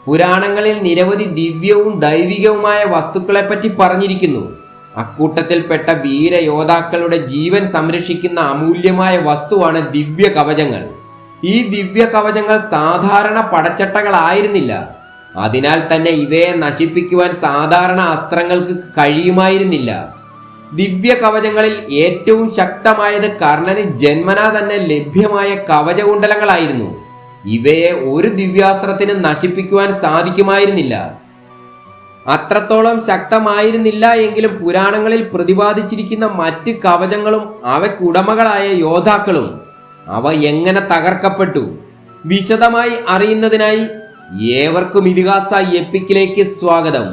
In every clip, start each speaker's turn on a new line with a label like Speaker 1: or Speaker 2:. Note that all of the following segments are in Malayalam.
Speaker 1: പുരാണങ്ങളിൽ നിരവധി ദിവ്യവും ദൈവികവുമായ വസ്തുക്കളെപ്പറ്റി പറഞ്ഞിരിക്കുന്നു. അക്കൂട്ടത്തിൽപ്പെട്ട വീരയോദ്ധാക്കളുടെ ജീവൻ സംരക്ഷിക്കുന്ന അമൂല്യമായ വസ്തുവാണ് ദിവ്യ കവചങ്ങൾ. ഈ ദിവ്യ കവചങ്ങൾ സാധാരണ പടച്ചട്ടകളായിരുന്നില്ല. അതിനാൽ തന്നെ ഇവയെ നശിപ്പിക്കുവാൻ സാധാരണ അസ്ത്രങ്ങൾക്ക് കഴിയുമായിരുന്നില്ല. ദിവ്യ കവചങ്ങളിൽ ഏറ്റവും ശക്തമായത് കർണന് ജന്മനാ തന്നെ ലഭ്യമായ കവചകുണ്ടലങ്ങളായിരുന്നു. ഇവയെ ഒരു ദിവ്യാസ്ത്രത്തിന് നശിപ്പിക്കുവാൻ സാധിക്കുമായിരുന്നില്ല. അത്രത്തോളം ശക്തമായിരുന്നില്ല എങ്കിലും പുരാണങ്ങളിൽ പ്രതിപാദിച്ചിരിക്കുന്ന മറ്റ് കവചങ്ങളും അവയ്ക്കുടമകളായ യോദ്ധാക്കളും അവ എങ്ങനെ തകർക്കപ്പെട്ടു വിശദമായി അറിയുന്നതിനായി ഏവർക്കും ഇതിഹാസ എപ്പിക്കിലേക്ക് സ്വാഗതം.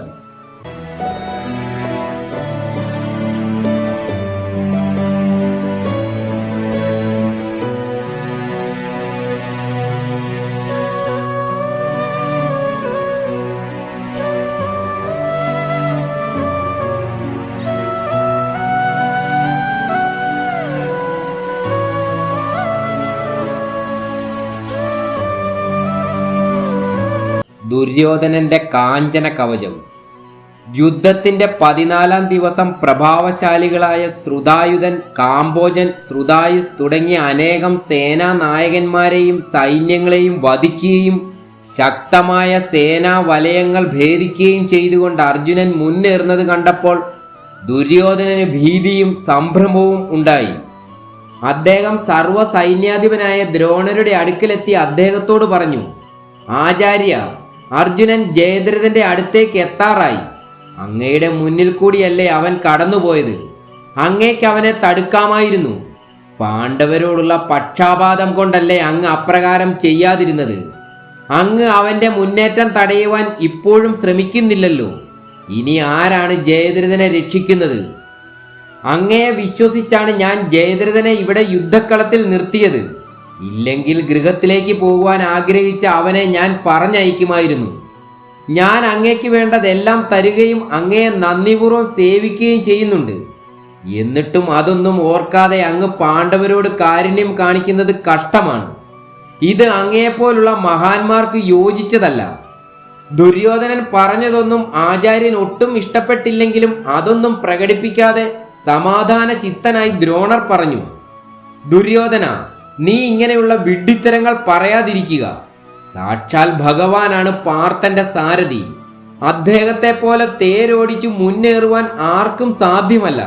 Speaker 1: ദുര്യോധനന്റെ കാഞ്ചന കവചം. യുദ്ധത്തിന്റെ 14-ാം ദിവസം പ്രഭാവശാലികളായ ശ്രുതായുധൻ, കാംബോജൻ, ശ്രുതായുസ് തുടങ്ങിയ അനേകം സേനാ നായകന്മാരെയും സൈന്യങ്ങളെയും വധിക്കുകയും ശക്തമായ സേനാ വലയങ്ങൾ ഭേദിക്കുകയും ചെയ്തുകൊണ്ട് അർജുനൻ മുന്നേറുന്നത് കണ്ടപ്പോൾ ദുര്യോധനന് ഭീതിയും സംഭ്രമവും ഉണ്ടായി. അദ്ദേഹം സർവ്വ സൈന്യാധിപനായ ദ്രോണരുടെ അടുക്കലെത്തി അദ്ദേഹത്തോട് പറഞ്ഞു, ആചാര്യ, അർജുനൻ ജയദ്രഥന്റെ അടുത്തേക്ക് എത്താറായി. അങ്ങയുടെ മുന്നിൽ കൂടിയല്ലേ അവൻ കടന്നുപോയത്. അങ്ങേക്ക് അവനെ തടുക്കാമായിരുന്നു. പാണ്ഡവരോടുള്ള പക്ഷാപാതം കൊണ്ടല്ലേ അങ്ങ് അപ്രകാരം ചെയ്യാതിരുന്നത്. അങ്ങ് അവന്റെ മുന്നേറ്റം തടയുവാൻ ഇപ്പോഴും ശ്രമിക്കുന്നില്ലല്ലോ. ഇനി ആരാണ് ജയദ്രഥനെ രക്ഷിക്കുന്നത്? അങ്ങയെ വിശ്വസിച്ചാണ് ഞാൻ ജയദ്രഥനെ ഇവിടെ യുദ്ധക്കളത്തിൽ നിർത്തിയത്. ഇല്ലെങ്കിൽ ഗൃഹത്തിലേക്ക് പോകുവാൻ ആഗ്രഹിച്ച അവനെ ഞാൻ പറഞ്ഞയക്കുമായിരുന്നു. ഞാൻ അങ്ങേക്ക് വേണ്ടതെല്ലാം തരികയും അങ്ങയെ നന്ദിപൂർവ്വം സേവിക്കുകയും ചെയ്യുന്നുണ്ട്. എന്നിട്ടും അതൊന്നും ഓർക്കാതെ അങ്ങ് പാണ്ഡവരോട് കാരുണ്യം കാണിക്കുന്നത് കഷ്ടമാണ്. ഇത് അങ്ങയെപ്പോലുള്ള മഹാന്മാർക്ക് യോജിച്ചതല്ല. ദുര്യോധനൻ പറഞ്ഞതൊന്നും ആചാര്യൻ ഒട്ടും ഇഷ്ടപ്പെട്ടില്ലെങ്കിലും അതൊന്നും പ്രകടിപ്പിക്കാതെ സമാധാന ചിത്തനായി ദ്രോണർ പറഞ്ഞു, ദുര്യോധന, നീ ഇങ്ങനെയുള്ള വിഡ്ഢിത്തരങ്ങൾ പറയാതിരിക്കുക. സാക്ഷാൽ ഭഗവാനാണ് പാർത്ഥന്റെ സാരഥി. അദ്ദേഹത്തെ പോലെ തേരോടിച്ചു മുന്നേറുവാൻ ആർക്കും സാധ്യമല്ല.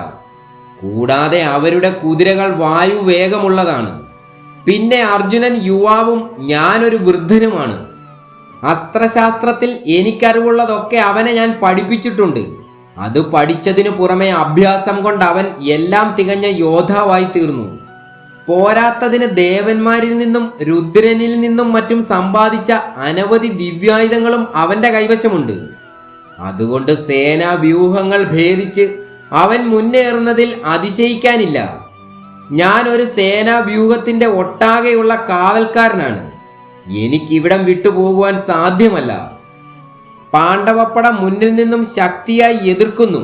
Speaker 1: കൂടാതെ അവരുടെ കുതിരകൾ വായുവേഗമുള്ളതാണ്. പിന്നെ അർജുനൻ യുവാവും ഞാനൊരു വൃദ്ധനുമാണ്. അസ്ത്രശാസ്ത്രത്തിൽ എനിക്കറിവുള്ളതൊക്കെ അവനെ ഞാൻ പഠിപ്പിച്ചിട്ടുണ്ട്. അത് പഠിച്ചതിനു പുറമെ അഭ്യാസം കൊണ്ട് അവൻ എല്ലാം തികഞ്ഞ യോദ്ധാവായി തീർന്നു. പോരാത്തതിന് ദേവന്മാരിൽ നിന്നും രുദ്രനിൽ നിന്നും മറ്റും സമ്പാദിച്ച അനവധി ദിവ്യായുധങ്ങളും അവന്റെ കൈവശമുണ്ട്. അതുകൊണ്ട് സേനാ വ്യൂഹങ്ങൾ ഭേദിച്ച് അവൻ മുന്നേറുന്നതിൽ അതിശയിക്കാനില്ല. ഞാൻ ഒരു സേനാ വ്യൂഹത്തിന്റെ ഒട്ടാകെയുള്ള കാവൽക്കാരനാണ്. എനിക്കിവിടം വിട്ടുപോകുവാൻ സാധ്യമല്ല. പാണ്ഡവപ്പട മുന്നിൽ നിന്നും ശക്തിയായി എതിർക്കുന്നു.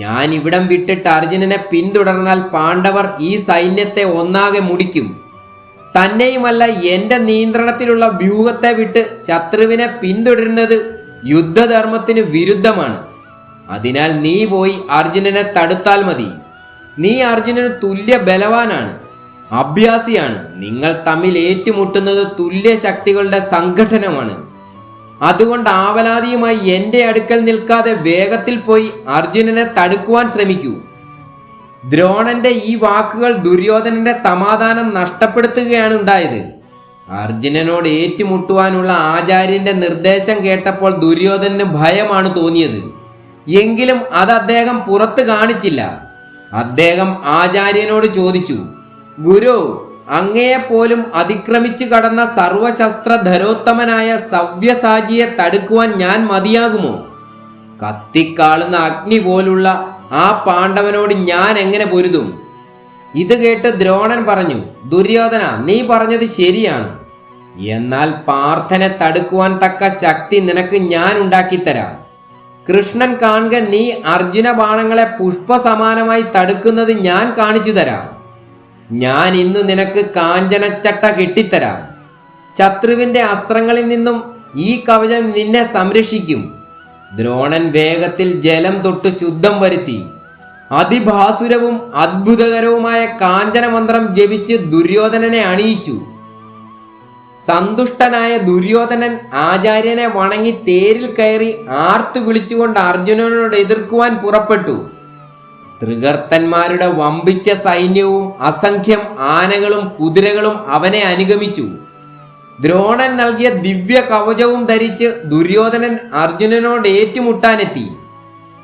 Speaker 1: ഞാൻ ഇവിടം വിട്ടിട്ട് അർജുനനെ പിന്തുടർന്നാൽ പാണ്ഡവർ ഈ സൈന്യത്തെ ഒന്നാകെ മുടിക്കും. തന്നെയുമല്ല, എന്റെ നിയന്ത്രണത്തിലുള്ള വ്യൂഹത്തെ വിട്ട് ശത്രുവിനെ പിന്തുടരുന്നത് യുദ്ധധർമ്മത്തിന് വിരുദ്ധമാണ്. അതിനാൽ നീ പോയി അർജുനനെ തടുത്താൽ മതി. നീ അർജുനന് തുല്യ ബലവാനാണ്, അഭ്യാസിയാണ്. നിങ്ങൾ തമ്മിൽ ഏറ്റുമുട്ടുന്നത് തുല്യ ശക്തികളുടെ സംഘടനമാണ്. അതുകൊണ്ട് ആവലാതിയുമായി എൻ്റെ അടുക്കൽ നിൽക്കാതെ വേഗത്തിൽ പോയി അർജുനനെ തടുക്കുവാൻ ശ്രമിക്കൂ. ദ്രോണന്റെ ഈ വാക്കുകൾ ദുര്യോധനന്റെ സമാധാനം നഷ്ടപ്പെടുത്തുകയാണ് ഉണ്ടായത്. അർജുനനോട് ഏറ്റുമുട്ടുവാനുള്ള ആചാര്യന്റെ നിർദ്ദേശം കേട്ടപ്പോൾ ദുര്യോധനന് ഭയമാണ് തോന്നിയത്. എങ്കിലും അത് അദ്ദേഹം പുറത്ത് കാണിച്ചില്ല. അദ്ദേഹം ആചാര്യനോട് ചോദിച്ചു, ഗുരു, അങ്ങയെപ്പോലും അതിക്രമിച്ചു കടന്ന സർവശസ്ത്രധരോത്തമനായ സവ്യസാചിയെ തടുക്കുവാൻ ഞാൻ മതിയാകുമോ? കത്തിക്കാളുന്ന അഗ്നി പോലുള്ള ആ പാണ്ഡവനോട് ഞാൻ എങ്ങനെ പൊരുതും? ഇത് കേട്ട് ദ്രോണൻ പറഞ്ഞു, ദുര്യോധന, നീ പറഞ്ഞത് ശരിയാണ്. എന്നാൽ പാർത്ഥനെ തടുക്കുവാൻ തക്ക ശക്തി നിനക്ക് ഞാൻ ഉണ്ടാക്കിത്തരാം. കൃഷ്ണൻ കാണുക, നീ അർജുന ബാണങ്ങളെ പുഷ്പസമാനമായി തടുക്കുന്നത് ഞാൻ കാണിച്ചു തരാം. ഞാൻ ഇന്നു നിനക്ക് കാഞ്ചനച്ചട്ട കെട്ടിത്തരാം. ശത്രുവിന്റെ അസ്ത്രങ്ങളിൽ നിന്നും ഈ കവചം നിന്നെ സംരക്ഷിക്കും. ദ്രോണൻ വേഗത്തിൽ ജലം തൊട്ട് ശുദ്ധം വരുത്തി അതിഭാസുരവും അത്ഭുതകരവുമായ കാഞ്ചനമന്ത്രം ജപിച്ച് ദുര്യോധനനെ അണിയിച്ചു. സന്തുഷ്ടനായ ദുര്യോധനൻ ആചാര്യനെ വണങ്ങി തേരിൽ കയറി ആർത്തു വിളിച്ചുകൊണ്ട് അർജുനനോട് എതിർക്കുവാൻ പുറപ്പെട്ടു. ത്രികർത്തന്മാരുടെ വമ്പിച്ച സൈന്യവും അസംഖ്യം ആനകളും കുതിരകളും അവനെ അനുഗമിച്ചു. ദ്രോണൻ നൽകിയ ദിവ്യ കവചവും ധരിച്ച് ദുര്യോധനൻ അർജുനനോട് ഏറ്റുമുട്ടാനെത്തി.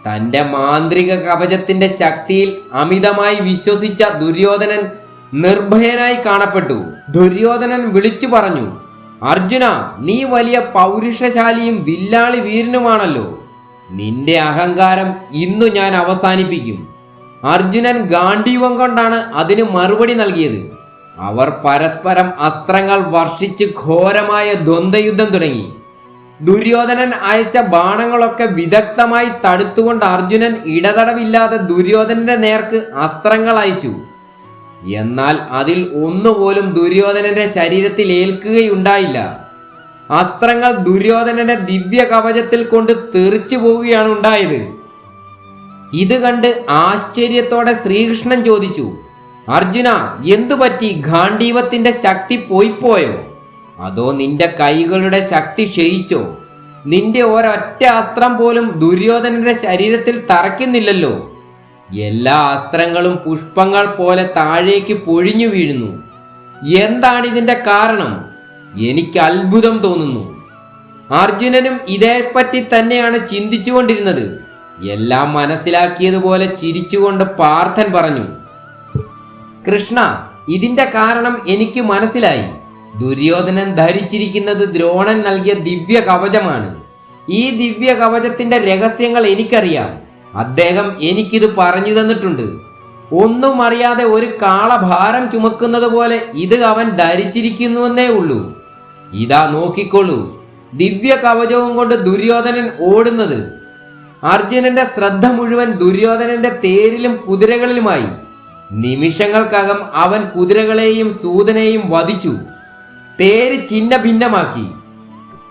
Speaker 1: തന്റെ മാന്ത്രിക കവചത്തിന്റെ ശക്തിയിൽ അമിതമായി വിശ്വസിച്ച ദുര്യോധനൻ നിർഭയനായി കാണപ്പെട്ടു. ദുര്യോധനൻ വിളിച്ചു പറഞ്ഞു, അർജുന, നീ വലിയ പൗരുഷശാലിയും വില്ലാളി വീരനുമാണല്ലോ. നിന്റെ അഹങ്കാരം ഇന്നു ഞാൻ അവസാനിപ്പിക്കും. അർജുനൻ ഗാണ്ഡീവം കൊണ്ടാണ് അതിന് മറുപടി നൽകിയത്. അവർ പരസ്പരം അസ്ത്രങ്ങൾ വർഷിച്ച് ഘോരമായ ദ്വന്ദ്വയുദ്ധം തുടങ്ങി. ദുര്യോധനൻ അയച്ച ബാണങ്ങളൊക്കെ വിദഗ്ധമായി തടുത്തുകൊണ്ട് അർജുനൻ ഇടതടവില്ലാതെ ദുര്യോധനന്റെ നേർക്ക് അസ്ത്രങ്ങൾ അയച്ചു. എന്നാൽ അതിൽ ഒന്നുപോലും ദുര്യോധനന്റെ ശരീരത്തിൽ ഏൽക്കുകയുണ്ടായില്ല. അസ്ത്രങ്ങൾ ദുര്യോധനന്റെ ദിവ്യ കവചത്തിൽ കൊണ്ട് തെറിച്ചു പോവുകയാണ് ഉണ്ടായത്. ഇത് കണ്ട് ആശ്ചര്യത്തോടെ ശ്രീകൃഷ്ണൻ ചോദിച്ചു, അർജുന, എന്തു പറ്റി? ഗാണ്ഡീവത്തിന്റെ ശക്തി പോയിപ്പോയോ? അതോ നിന്റെ കൈകളുടെ ശക്തി ക്ഷയിച്ചോ? നിന്റെ ഒരൊറ്റ അസ്ത്രം പോലും ദുര്യോധനന്റെ ശരീരത്തിൽ തറയ്ക്കുന്നില്ലല്ലോ. എല്ലാ അസ്ത്രങ്ങളും പുഷ്പങ്ങൾ പോലെ താഴേക്ക് പൊഴിഞ്ഞു വീഴുന്നു. എന്താണിതിന്റെ കാരണം? എനിക്ക് അത്ഭുതം തോന്നുന്നു. അർജുനനും ഇതേപ്പറ്റി തന്നെയാണ് ചിന്തിച്ചുകൊണ്ടിരുന്നത്. എല്ലാം മനസ്സിലാക്കിയതുപോലെ ചിരിച്ചുകൊണ്ട് പാർത്ഥൻ പറഞ്ഞു, കൃഷ്ണ, ഇതിന്റെ കാരണം എനിക്ക് മനസ്സിലായി. ദുര്യോധനൻ ധരിച്ചിരിക്കുന്നത് ദ്രോണൻ നൽകിയ ദിവ്യ കവചമാണ്. ഈ ദിവ്യ കവചത്തിന്റെ രഹസ്യങ്ങൾ എനിക്കറിയാം. അദ്ദേഹം എനിക്കിത് പറഞ്ഞു തന്നിട്ടുണ്ട്. ഒന്നും അറിയാതെ ഒരു കാളഭാരം ചുമക്കുന്നത് പോലെ ഇത് അവൻ ധരിച്ചിരിക്കുന്നുവെന്നേ ഉള്ളൂ. ഇതാ നോക്കിക്കൊള്ളൂ, ദിവ്യ കവചവും കൊണ്ട് ദുര്യോധനൻ ഓടുന്നത്. അർജുനന്റെ ശ്രദ്ധ മുഴുവൻ ദുര്യോധനന്റെ തേരിലും കുതിരകളിലുമായി. നിമിഷങ്ങൾക്കകം അവൻ കുതിരകളെയും സൂതനെയും വധിച്ചു. തേര് ചിന്ന ഭിന്നമാക്കി.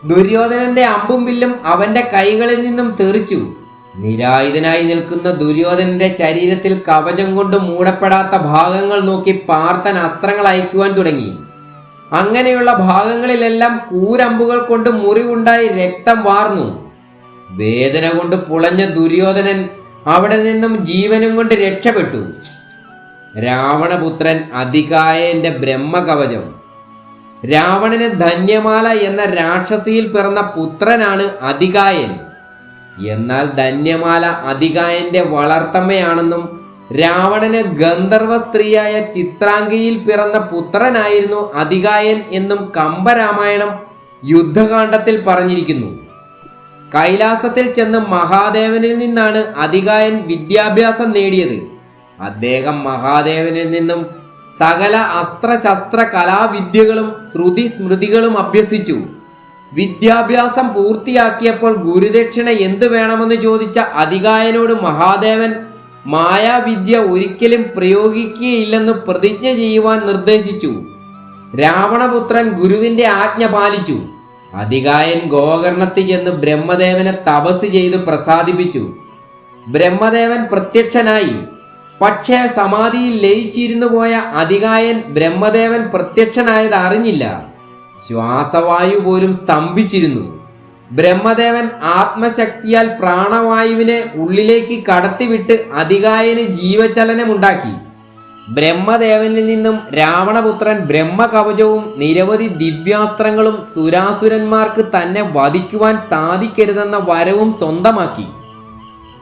Speaker 1: ദുര്യോധനന്റെ അമ്പും വില്ലും അവന്റെ കൈകളിൽ നിന്നും തെറിച്ചു. നിരായുധനായി നിൽക്കുന്ന ദുര്യോധനന്റെ ശരീരത്തിൽ കവചം കൊണ്ട് മൂടപ്പെടാത്ത ഭാഗങ്ങൾ നോക്കി പാർത്ഥൻ അസ്ത്രങ്ങൾ അയക്കുവാൻ തുടങ്ങി. അങ്ങനെയുള്ള ഭാഗങ്ങളിലെല്ലാം കൂരമ്പുകൾ കൊണ്ട് മുറിവുണ്ടായി രക്തം വാർന്നു. വേദന കൊണ്ട് പുളഞ്ഞ ദുര്യോധനൻ അവിടെ നിന്നും ജീവനും കൊണ്ട് രക്ഷപ്പെട്ടു. രാവണപുത്രൻ അതികായന്റെ ബ്രഹ്മകവചം. രാവണന് ധന്യമാല എന്ന രാക്ഷസിയിൽ പിറന്ന പുത്രനാണ് അതികായൻ. എന്നാൽ ധന്യമാല അതികായന്റെ വളർത്തമ്മയാണെന്നും രാവണന് ഗന്ധർവ സ്ത്രീയായ ചിത്രാംഗിയിൽ പിറന്ന പുത്രനായിരുന്നു അതികായൻ എന്നും കമ്പരാമായണം യുദ്ധകാണ്ഡത്തിൽ പറഞ്ഞിരിക്കുന്നു. കൈലാസത്തിൽ ചെന്ന് മഹാദേവനിൽ നിന്നാണ് അതികായൻ വിദ്യാഭ്യാസം നേടിയത്. അദ്ദേഹം മഹാദേവനിൽ നിന്നും സകല അസ്ത്രശസ്ത്ര കലാവിദ്യകളും ശ്രുതി സ്മൃതികളും അഭ്യസിച്ചു. വിദ്യാഭ്യാസം പൂർത്തിയാക്കിയപ്പോൾ ഗുരുദക്ഷിണ എന്തു വേണമെന്ന് ചോദിച്ച അതികായനോട് മഹാദേവൻ മായാവിദ്യ ഒരിക്കലും പ്രയോഗിക്കുകയില്ലെന്ന് പ്രതിജ്ഞ ചെയ്യുവാൻ നിർദ്ദേശിച്ചു. രാവണപുത്രൻ ഗുരുവിന്റെ ആജ്ഞ പാലിച്ചു. അതികായൻ ഗോകർണത്തിൽ ചെന്ന് ബ്രഹ്മദേവനെ തപസ് ചെയ്ത് പ്രസാദിപ്പിച്ചു. ബ്രഹ്മദേവൻ പ്രത്യക്ഷനായി. പക്ഷേ സമാധിയിൽ ലയിച്ചിരുന്നു പോയ അതികായൻ ബ്രഹ്മദേവൻ പ്രത്യക്ഷനായത് അറിഞ്ഞില്ല. ശ്വാസവായു പോലും സ്തംഭിച്ചിരുന്നു. ബ്രഹ്മദേവൻ ആത്മശക്തിയാൽ പ്രാണവായുവിനെ ഉള്ളിലേക്ക് കടത്തിവിട്ട് അതികായന് ജീവചലനമുണ്ടാക്കി. ബ്രഹ്മദേവനിൽ നിന്നും രാവണപുത്രൻ ബ്രഹ്മകവചവും നിരവധി ദിവ്യാസ്ത്രങ്ങളും സുരാസുരന്മാർക്ക് തന്നെ വധിക്കുവാൻ സാധിക്കരുതെന്ന വരവും സ്വന്തമാക്കി.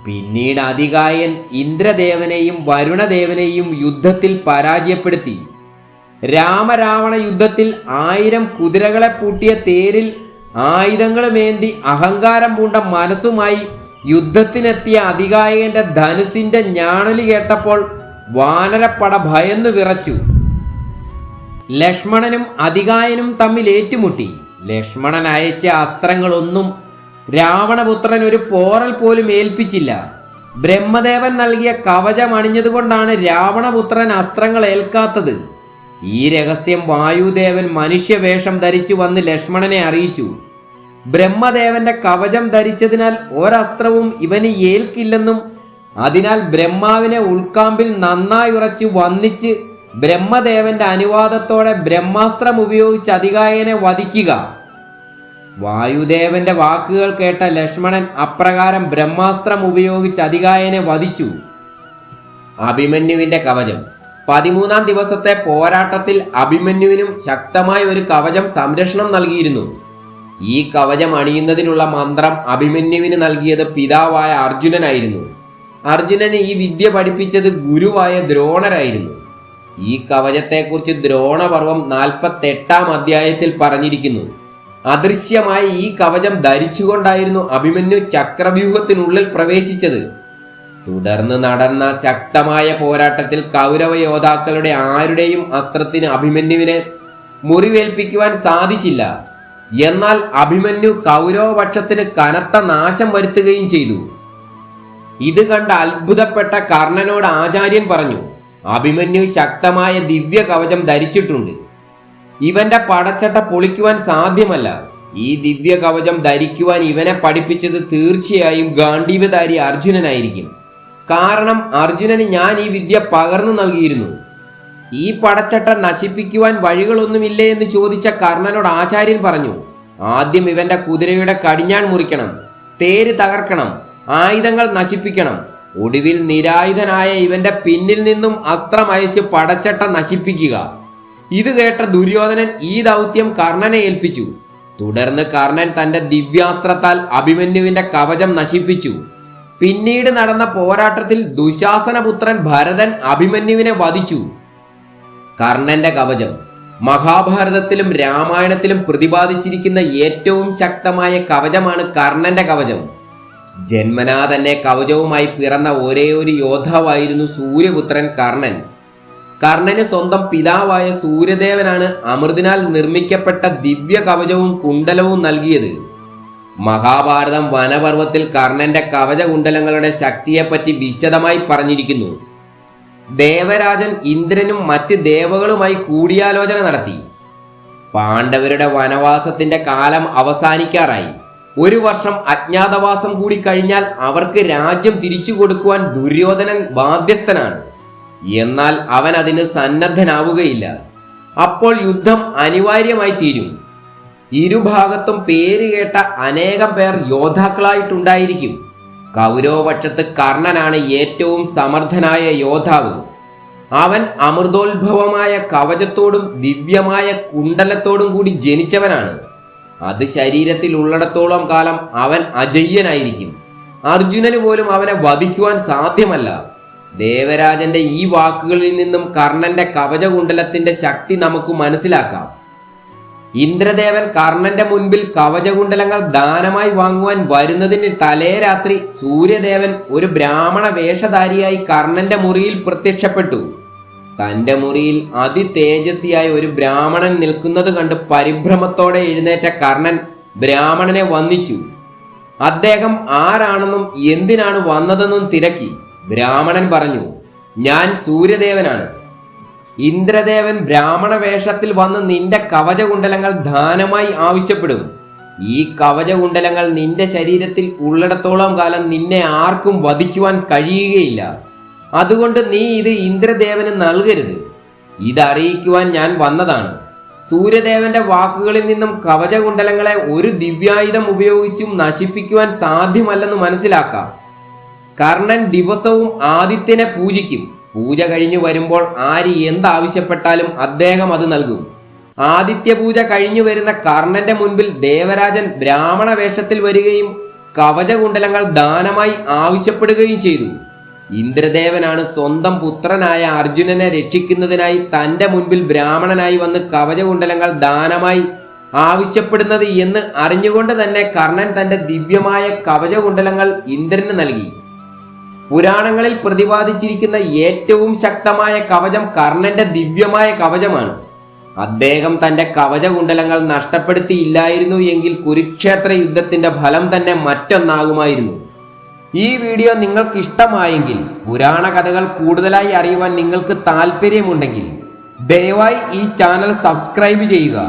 Speaker 1: പിന്നീട് അതികായൻ ഇന്ദ്രദേവനെയും വരുണദേവനെയും യുദ്ധത്തിൽ പരാജയപ്പെടുത്തി. രാമരാവണ യുദ്ധത്തിൽ 1000 കുതിരകളെ പൂട്ടിയ തേരിൽ ആയുധങ്ങളുമേന്തി അഹങ്കാരം പൂണ്ട മനസ്സുമായി യുദ്ധത്തിനെത്തിയ അതികായന്റെ ധനുസിന്റെ ഞാണലി കേട്ടപ്പോൾ വാനരപ്പട ഭയന്നു വിറച്ചു. ലക്ഷ്മണനും അതികായനും തമ്മിൽ ഏറ്റുമുട്ടി. ലക്ഷ്മണൻ അയച്ച അസ്ത്രങ്ങളൊന്നും രാവണപുത്രൻ ഒരു പോറൽ പോലും ഏൽപ്പിച്ചില്ല. ബ്രഹ്മദേവൻ നൽകിയ കവചം അണിഞ്ഞതുകൊണ്ടാണ് രാവണപുത്രൻ അസ്ത്രങ്ങൾ ഏൽക്കാത്തത്. ഈ രഹസ്യം വായുദേവൻ മനുഷ്യവേഷം ധരിച്ചു വന്ന് ലക്ഷ്മണനെ അറിയിച്ചു. ബ്രഹ്മദേവന്റെ കവചം ധരിച്ചതിനാൽ ഒരസ്ത്രവും ഇവന് ഏൽക്കില്ലെന്നും അതിനാൽ ബ്രഹ്മാവിനെ ഉൾക്കാമ്പിൽ നന്നായി ഉറച്ച് വന്നിച്ച് ബ്രഹ്മദേവന്റെ അനുവാദത്തോടെ ബ്രഹ്മാസ്ത്രം ഉപയോഗിച്ച് അതികായനെ വധിക്കുക. വായുദേവന്റെ വാക്കുകൾ കേട്ട ലക്ഷ്മണൻ അപ്രകാരം ബ്രഹ്മാസ്ത്രം ഉപയോഗിച്ച് അതികായനെ വധിച്ചു. അഭിമന്യുവിന്റെ കവചം. 13-ാം ദിവസത്തെ പോരാട്ടത്തിൽ അഭിമന്യുവിനും ശക്തമായ ഒരു കവചം സംരക്ഷണം നൽകിയിരുന്നു. ഈ കവചം അണിയുന്നതിനുള്ള മന്ത്രം അഭിമന്യുവിന് നൽകിയത് പിതാവായ അർജുനനായിരുന്നു. അർജുനന് ഈ വിദ്യ പഠിപ്പിച്ചത് ഗുരുവായ ദ്രോണരായിരുന്നു. ഈ കവചത്തെക്കുറിച്ച് ദ്രോണപർവം 48-ാം അധ്യായത്തിൽ പറഞ്ഞിരിക്കുന്നു. അദൃശ്യമായ ഈ കവചം ധരിച്ചുകൊണ്ടായിരുന്നു അഭിമന്യു ചക്രവ്യൂഹത്തിനുള്ളിൽ പ്രവേശിച്ചത്. തുടർന്ന് നടന്ന ശക്തമായ പോരാട്ടത്തിൽ കൗരവ യോദ്ധാക്കളുടെ ആരുടെയും അസ്ത്രത്തിന് അഭിമന്യുവിനെ മുറിവേൽപ്പിക്കുവാൻ സാധിച്ചില്ല. എന്നാൽ അഭിമന്യു കൗരവപക്ഷത്തിന് കനത്ത നാശം വരുത്തുകയും ചെയ്തു. ഇത് കണ്ട് അത്ഭുതപ്പെട്ട കർണനോട് ആചാര്യൻ പറഞ്ഞു, അഭിമന്യു ശക്തമായ ദിവ്യ കവചം ധരിച്ചിട്ടുണ്ട്. ഇവന്റെ പടച്ചട്ട പൊളിക്കുവാൻ സാധ്യമല്ല. ഈ ദിവ്യ കവചം ധരിക്കുവാൻ ഇവനെ പഠിപ്പിച്ചത് തീർച്ചയായും ഗാണ്ഡീവധാരി അർജുനനായിരിക്കും. കാരണം അർജുനന് ഞാൻ ഈ വിദ്യ പകർന്നു നൽകിയിരുന്നു. ഈ പടച്ചട്ട നശിപ്പിക്കുവാൻ വഴികളൊന്നുമില്ലേ എന്ന് ചോദിച്ച കർണനോട് ആചാര്യൻ പറഞ്ഞു, ആദ്യം ഇവന്റെ കുതിരയുടെ കടിഞ്ഞാൺ മുറിക്കണം, തേര് തകർക്കണം, ആയുധങ്ങൾ നശിപ്പിക്കണം. ഒടുവിൽ നിരായുധനായ ഇവന്റെ പിന്നിൽ നിന്നും അസ്ത്രം അയച്ച് പടച്ചട്ട നശിപ്പിക്കുക. ഇത് കേട്ട ദുര്യോധനൻ ഈ ദൗത്യം കർണനെ ഏൽപ്പിച്ചു. തുടർന്ന് കർണൻ തന്റെ ദിവ്യാസ്ത്രത്താൽ അഭിമന്യുവിന്റെ കവചം നശിപ്പിച്ചു. പിന്നീട് നടന്ന പോരാട്ടത്തിൽ ദുശാസനപുത്രൻ ഭരതൻ അഭിമന്യുവിനെ വധിച്ചു. കർണന്റെ കവചം. മഹാഭാരതത്തിലും രാമായണത്തിലും പ്രതിപാദിച്ചിരിക്കുന്ന ഏറ്റവും ശക്തമായ കവചമാണ് കർണന്റെ കവചം. ജന്മനാ തന്നെ കവചവുമായി പിറന്ന ഒരേ ഒരു യോദ്ധാവായിരുന്നു സൂര്യപുത്രൻ കർണൻ. കർണന് സ്വന്തം പിതാവായ സൂര്യദേവനാണ് അമൃതിനാൽ നിർമ്മിക്കപ്പെട്ട ദിവ്യ കവചവും കുണ്ടലവും നൽകിയത്. മഹാഭാരതം വനപർവത്തിൽ കർണന്റെ കവചകുണ്ടലങ്ങളുടെ ശക്തിയെപ്പറ്റി വിശദമായി പറഞ്ഞിരിക്കുന്നു. ദേവരാജൻ ഇന്ദ്രനും മറ്റ് ദേവകളുമായി കൂടിയാലോചന നടത്തി. പാണ്ഡവരുടെ വനവാസത്തിന്റെ കാലം അവസാനിക്കാറായി. 1 വർഷം അജ്ഞാതവാസം കൂടി കഴിഞ്ഞാൽ അവർക്ക് രാജ്യം തിരിച്ചു കൊടുക്കുവാൻ ദുര്യോധനൻ ബാധ്യസ്ഥനാണ്. എന്നാൽ അവൻ അതിന് സന്നദ്ധനാവുകയില്ല. അപ്പോൾ യുദ്ധം അനിവാര്യമായി തീരും. ഇരുഭാഗത്തും പേര് കേട്ട അനേകം പേർ യോദ്ധാക്കളായിട്ടുണ്ടായിരിക്കും. കൗരവപക്ഷത്ത് കർണനാണ് ഏറ്റവും സമർത്ഥനായ യോദ്ധാവ്. അവൻ അമൃതോത്ഭവമായ കവചത്തോടും ദിവ്യമായ കുണ്ടലത്തോടും കൂടി ജനിച്ചവനാണ്. അത് ശരീരത്തിൽ ഉള്ളിടത്തോളം കാലം അവൻ അജയ്യനായിരിക്കും. അർജുനന് പോലും അവനെ വധിക്കുവാൻ സാധ്യമല്ല. ദേവരാജന്റെ ഈ വാക്കുകളിൽ നിന്നും കർണന്റെ കവചകുണ്ടലത്തിന്റെ ശക്തി നമുക്ക് മനസ്സിലാക്കാം. ഇന്ദ്രദേവൻ കർണന്റെ മുൻപിൽ കവചകുണ്ടലങ്ങൾ ദാനമായി വാങ്ങുവാൻ വരുന്നതിന് തലേ രാത്രി സൂര്യദേവൻ ഒരു ബ്രാഹ്മണ വേഷധാരിയായി കർണന്റെ മുറിയിൽ പ്രത്യക്ഷപ്പെട്ടു. തന്റെ മുറിയിൽ അതിതേജസ്വിയായ ഒരു ബ്രാഹ്മണൻ നിൽക്കുന്നത് കണ്ട് പരിഭ്രമത്തോടെ എഴുന്നേറ്റ കർണൻ ബ്രാഹ്മണനെ വന്ദിച്ചു. അദ്ദേഹം ആരാണെന്നും എന്തിനാണ് വന്നതെന്നും തിരക്കി. ബ്രാഹ്മണൻ പറഞ്ഞു, ഞാൻ സൂര്യദേവനാണ്. ഇന്ദ്രദേവൻ ബ്രാഹ്മണ വേഷത്തിൽ വന്ന് നിന്റെ കവചകുണ്ടലങ്ങൾ ദാനമായി ആവശ്യപ്പെടും. ഈ കവചകുണ്ടലങ്ങൾ നിന്റെ ശരീരത്തിൽ ഉള്ളിടത്തോളം കാലം നിന്നെ ആർക്കും വധിക്കുവാൻ കഴിയുകയില്ല. അതുകൊണ്ട് നീ ഇത് ഇന്ദ്രദേവന് നൽകരുത്. ഇതറിയിക്കുവാൻ ഞാൻ വന്നതാണ്. സൂര്യദേവന്റെ വാക്കുകളിൽ നിന്നും കവചകുണ്ടലങ്ങളെ ഒരു ദിവ്യായുധം ഉപയോഗിച്ചും നശിപ്പിക്കുവാൻ സാധ്യമല്ലെന്ന് മനസ്സിലാക്കാം. കർണൻ ദിവസവും ആദിത്യനെ പൂജിക്കും. പൂജ കഴിഞ്ഞു വരുമ്പോൾ ആര് എന്താവശ്യപ്പെട്ടാലും അദ്ദേഹം അത് നൽകും. ആദിത്യ പൂജ കഴിഞ്ഞു വരുന്ന കർണന്റെ മുൻപിൽ ദേവരാജൻ ബ്രാഹ്മണ വേഷത്തിൽ വരികയും കവചകുണ്ടലങ്ങൾ ദാനമായി ആവശ്യപ്പെടുകയും ചെയ്തു. ഇന്ദ്രദേവനാണ് സ്വന്തം പുത്രനായ അർജുനനെ രക്ഷിക്കുന്നതിനായി തന്റെ മുൻപിൽ ബ്രാഹ്മണനായി വന്ന് കവചകുണ്ടലങ്ങൾ ദാനമായി ആവശ്യപ്പെടുന്നത് എന്ന് അറിഞ്ഞുകൊണ്ട് തന്നെ കർണൻ തന്റെ ദിവ്യമായ കവചകുണ്ടലങ്ങൾ ഇന്ദ്രന് നൽകി. പുരാണങ്ങളിൽ പ്രതിപാദിച്ചിരിക്കുന്ന ഏറ്റവും ശക്തമായ കവചം കർണന്റെ ദിവ്യമായ കവചമാണ്. അദ്ദേഹം തന്റെ കവചകുണ്ടലങ്ങൾ നഷ്ടപ്പെടുത്തിയില്ലായിരുന്നു എങ്കിൽ കുരുക്ഷേത്ര യുദ്ധത്തിന്റെ ഫലം തന്നെ മറ്റൊന്നാകുമായിരുന്നു. ഈ വീഡിയോ നിങ്ങൾക്ക് ഇഷ്ടമായെങ്കിൽ, പുരാണ കഥകൾ കൂടുതലായി അറിയുവാൻ നിങ്ങൾക്ക് താല്പര്യമുണ്ടെങ്കിൽ ദയവായി ഈ ചാനൽ സബ്സ്ക്രൈബ് ചെയ്യുക.